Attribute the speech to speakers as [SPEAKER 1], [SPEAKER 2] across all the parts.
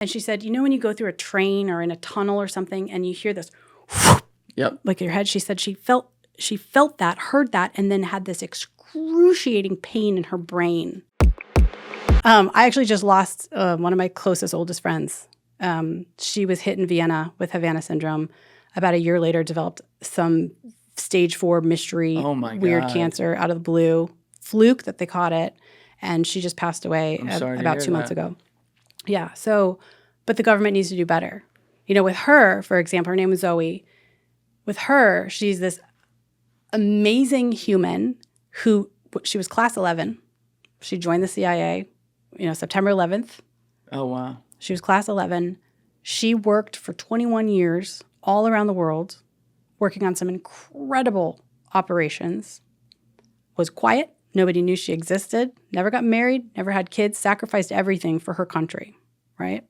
[SPEAKER 1] And she said, you know when you go through a train or in a tunnel or something and you hear this, like your head, she said she felt that, heard that, and then had this excruciating pain in her brain. I actually just lost one of my closest, oldest friends. She was hit in Vienna with Havana syndrome. About a year later, developed some stage 4 mystery, weird cancer out of the blue. Fluke that they caught it. And she just passed away about 2 months ago. Yeah. So, but the government needs to do better. You know, with her, for example, her name was Zoe. With her, she's this amazing human who, she was class 11. She joined the CIA, September 11th.
[SPEAKER 2] Oh, wow.
[SPEAKER 1] She was class 11. She worked for 21 years all around the world, working on some incredible operations, was quiet. Nobody knew she existed, never got married, never had kids, sacrificed everything for her country, right?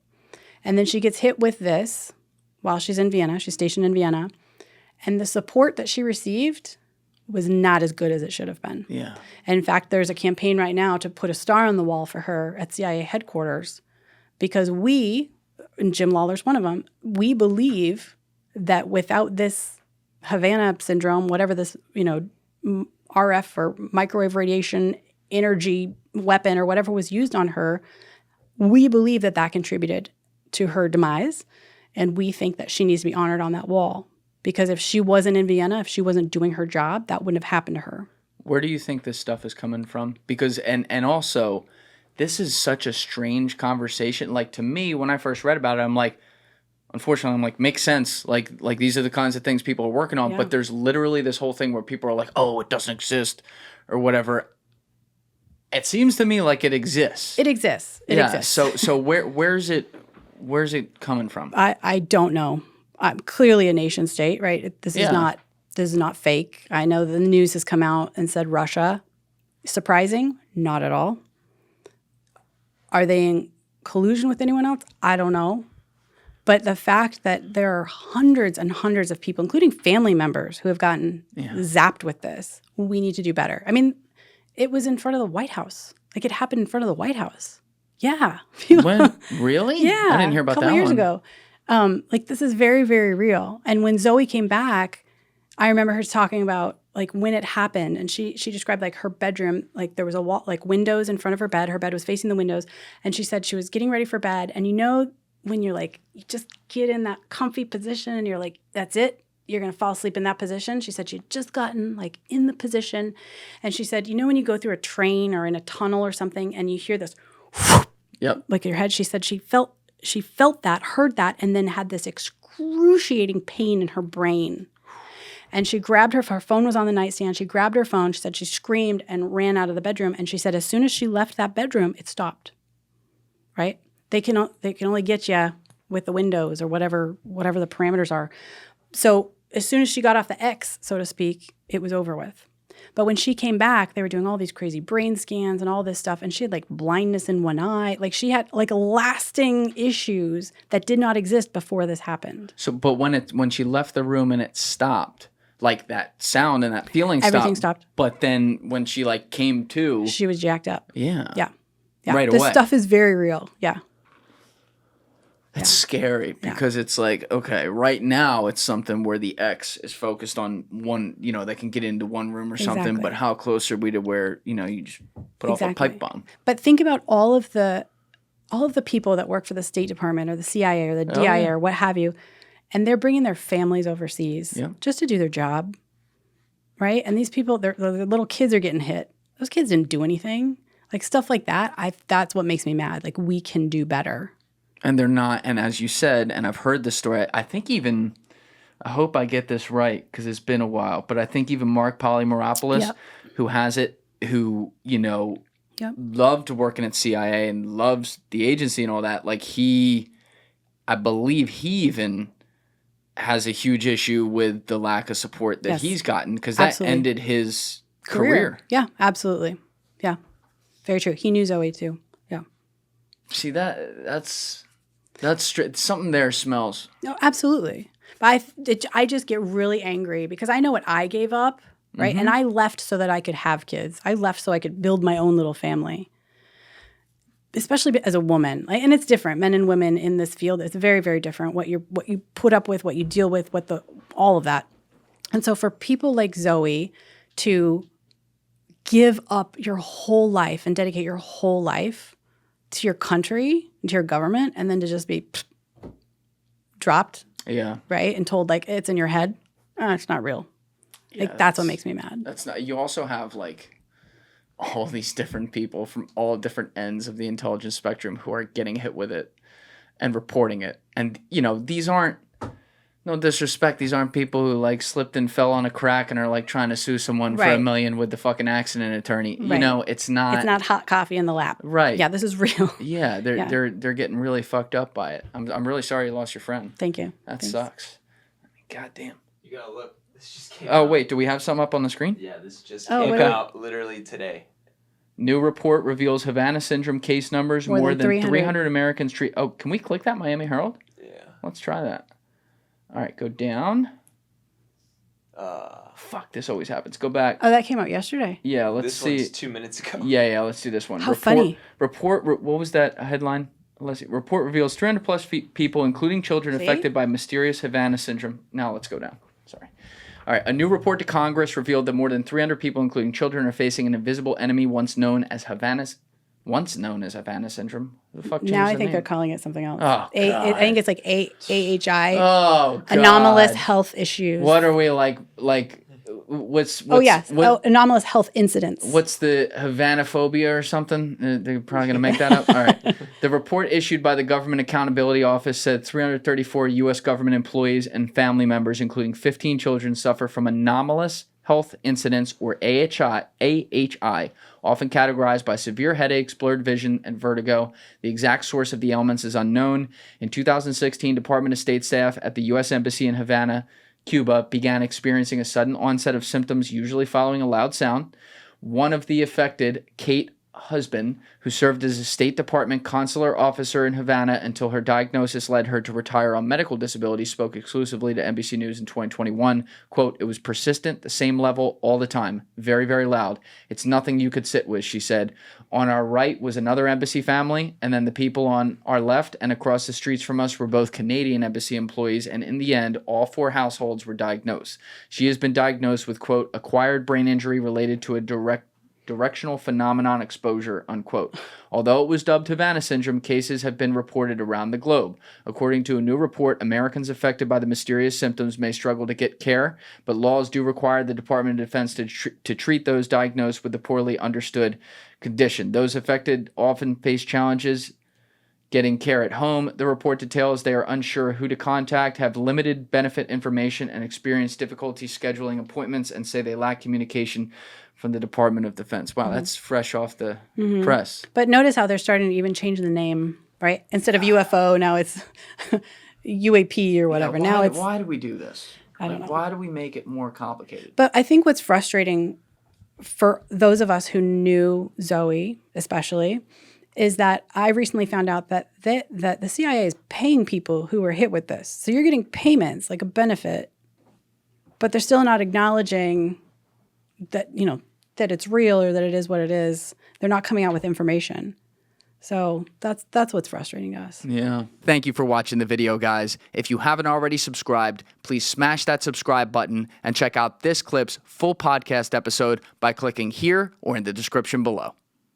[SPEAKER 1] And then she gets hit with this while she's in Vienna. She's stationed in Vienna. And the support that she received was not as good as it should have been.
[SPEAKER 2] Yeah.
[SPEAKER 1] And in fact, there's a campaign right now to put a star on the wall for her at CIA headquarters because we, and Jim Lawler's one of them, we believe that without this Havana syndrome, whatever this, RF or microwave radiation energy weapon or whatever was used on her, we believe that contributed to her demise. And we think that she needs to be honored on that wall. Because if she wasn't in Vienna, if she wasn't doing her job, that wouldn't have happened to her.
[SPEAKER 2] Where do you think this stuff is coming from? Because, and also, this is such a strange conversation. Like, to me, when I first read about it, I'm like, unfortunately, I'm like, makes sense. Like these are the kinds of things people are working on. Yeah. But there's literally this whole thing where people are like, oh, it doesn't exist or whatever. It seems to me like it exists.
[SPEAKER 1] It exists. It exists.
[SPEAKER 2] So where's it coming from?
[SPEAKER 1] I don't know. I'm clearly a nation state, right? This is not fake. I know the news has come out and said Russia. Surprising? Not at all. Are they in collusion with anyone else? I don't know. But the fact that there are hundreds and hundreds of people, including family members, who have gotten zapped with this, we need to do better. I mean, it was in front of the White House. Like, it happened in front of the White House. Yeah.
[SPEAKER 2] When? Really?
[SPEAKER 1] Yeah.
[SPEAKER 2] I didn't hear about that one.
[SPEAKER 1] A couple years ago. This is very, very real. And when Zoe came back, I remember her talking about, like, when it happened. And she described, like, her bedroom, like, there was a wall, like, windows in front of her bed. Her bed was facing the windows. And she said she was getting ready for bed. And when you're like, you just get in that comfy position and you're like, that's it. You're going to fall asleep in that position. She said she'd just gotten, like, in the position. And she said, when you go through a train or in a tunnel or something and you hear this, like your head, she said she felt that, heard that, and then had this excruciating pain in her brain. And she grabbed her phone was on the nightstand. She grabbed her phone. She said she screamed and ran out of the bedroom. And she said as soon as she left that bedroom, it stopped, right? They can only get you with the windows or whatever the parameters are. So as soon as she got off the X, so to speak, it was over with. But when she came back, they were doing all these crazy brain scans and all this stuff. And she had, like, blindness in one eye. Like, she had, like, lasting issues that did not exist before this happened.
[SPEAKER 2] So, but when she left the room and it stopped, like, that sound and that feeling stopped.
[SPEAKER 1] Everything stopped.
[SPEAKER 2] But then when she, like, came to.
[SPEAKER 1] She was jacked up.
[SPEAKER 2] Yeah.
[SPEAKER 1] Yeah.
[SPEAKER 2] Right away.
[SPEAKER 1] This stuff is very real. Yeah.
[SPEAKER 2] It's scary because it's like, okay, right now it's something where the X is focused on one, they can get into one room or something, but how close are we to where, you just put off a pipe bomb?
[SPEAKER 1] But think about all of the people that work for the State Department or the CIA or the DIA or what have you, and they're bringing their families overseas just to do their job, right? And these people, their little kids are getting hit. Those kids didn't do anything. Like, stuff like that, that's what makes me mad. Like, we can do better.
[SPEAKER 2] And they're not, and as you said, and I've heard this story, I think even, I hope I get this right because it's been a while, but I think even Mark Polymeropoulos, who has it, who, loved working at CIA and loves the agency and all that, like I believe he even has a huge issue with the lack of support that he's gotten because that ended his career.
[SPEAKER 1] Yeah, absolutely. Yeah, very true. He knew Zoe too. Yeah.
[SPEAKER 2] See, that's something there smells.
[SPEAKER 1] No, absolutely. But I just get really angry because I know what I gave up, right? Mm-hmm. And I left so that I could have kids. I left so I could build my own little family. especially as a woman, like, and it's different, men and women in this field, it's very, very different. What you put up with, what you deal with, all of that. And so for people like Zoe to give up your whole life and dedicate your whole life to your country, to your government, and then to just be dropped, right, and told like it's in your head, it's not real. Yeah, like that's what makes me mad.
[SPEAKER 2] That's not. You also have like all these different people from all different ends of the intelligence spectrum who are getting hit with it and reporting it. And, you know, these aren't, no disrespect, these aren't people who like slipped and fell on a crack and are like trying to sue someone for $1 million with the fucking accident attorney. Right. You know, it's not
[SPEAKER 1] hot coffee in the lap.
[SPEAKER 2] Right.
[SPEAKER 1] Yeah, this is real.
[SPEAKER 2] Yeah, they're getting really fucked up by it. I'm really sorry you lost your friend.
[SPEAKER 1] Thank you.
[SPEAKER 2] That sucks. I mean, goddamn.
[SPEAKER 3] You gotta look. This just came out.
[SPEAKER 2] Wait, do we have something up on the screen?
[SPEAKER 3] Yeah, this just came out literally today.
[SPEAKER 2] New report reveals Havana syndrome case numbers. More than 300 Americans treat. Oh, can we click that, Miami Herald?
[SPEAKER 3] Yeah.
[SPEAKER 2] Let's try that. All right, go down. Fuck, this always happens. Go back.
[SPEAKER 1] Oh, that came out yesterday.
[SPEAKER 2] Yeah, let's see.
[SPEAKER 3] This one's 2 minutes ago.
[SPEAKER 2] Yeah, let's do this one.
[SPEAKER 1] How funny.
[SPEAKER 2] What was that headline? Let's see. Report reveals 300 plus people, including children, affected by mysterious Havana syndrome. Now let's go down. Sorry. All right, a new report to Congress revealed that more than 300 people, including children, are facing an invisible enemy once known as Havana syndrome. The fuck
[SPEAKER 1] now I think
[SPEAKER 2] name?
[SPEAKER 1] they're calling it something else.
[SPEAKER 2] Oh,
[SPEAKER 1] I think it's like AHI.
[SPEAKER 2] Oh, God.
[SPEAKER 1] Anomalous health issues.
[SPEAKER 2] What are we like? What's
[SPEAKER 1] anomalous health incidents.
[SPEAKER 2] What's the Havanophobia or something? They're probably going to make that up. All right. The report issued by the Government Accountability Office said 334 U.S. government employees and family members, including 15 children, suffer from anomalous health incidents, or AHI, often categorized by severe headaches, blurred vision, and vertigo. The exact source of the ailments is unknown. In 2016, Department of State staff at the U.S. Embassy in Havana, Cuba, began experiencing a sudden onset of symptoms, usually following a loud sound. One of the affected, Kate husband, who served as a State Department consular officer in Havana until her diagnosis led her to retire on medical disability, spoke exclusively to NBC News in 2021. Quote, "It was persistent, the same level all the time, very, very loud. It's nothing you could sit with," she said. On our right was another embassy family, and then the people on our left and across the streets from us were both Canadian embassy employees, and in the end, all 4 households were diagnosed. She has been diagnosed with, quote, "acquired brain injury related to a directional phenomenon exposure," unquote. Although it was dubbed Havana syndrome, cases have been reported around the globe. According to a new report, Americans affected by the mysterious symptoms may struggle to get care, but laws do require the Department of Defense to treat those diagnosed with a poorly understood condition. Those affected often face challenges getting care at home. The report details they are unsure who to contact, have limited benefit information, and experience difficulty scheduling appointments, and say they lack communication from the Department of Defense. Wow, that's fresh off the press.
[SPEAKER 1] But notice how they're starting to even change the name, right? Instead of UFO, now it's UAP or whatever.
[SPEAKER 2] Why do we do this?
[SPEAKER 1] I don't know.
[SPEAKER 2] Why do we make it more complicated?
[SPEAKER 1] But I think what's frustrating for those of us who knew Zoe, especially, is that I recently found out that the CIA is paying people who were hit with this. So you're getting payments, like a benefit, but they're still not acknowledging that, that it's real or that it is what it is. They're not coming out with information. So that's what's frustrating us.
[SPEAKER 2] Yeah. Thank you for watching the video, guys. If you haven't already subscribed, please smash that subscribe button and check out this clip's full podcast episode by clicking here or in the description below.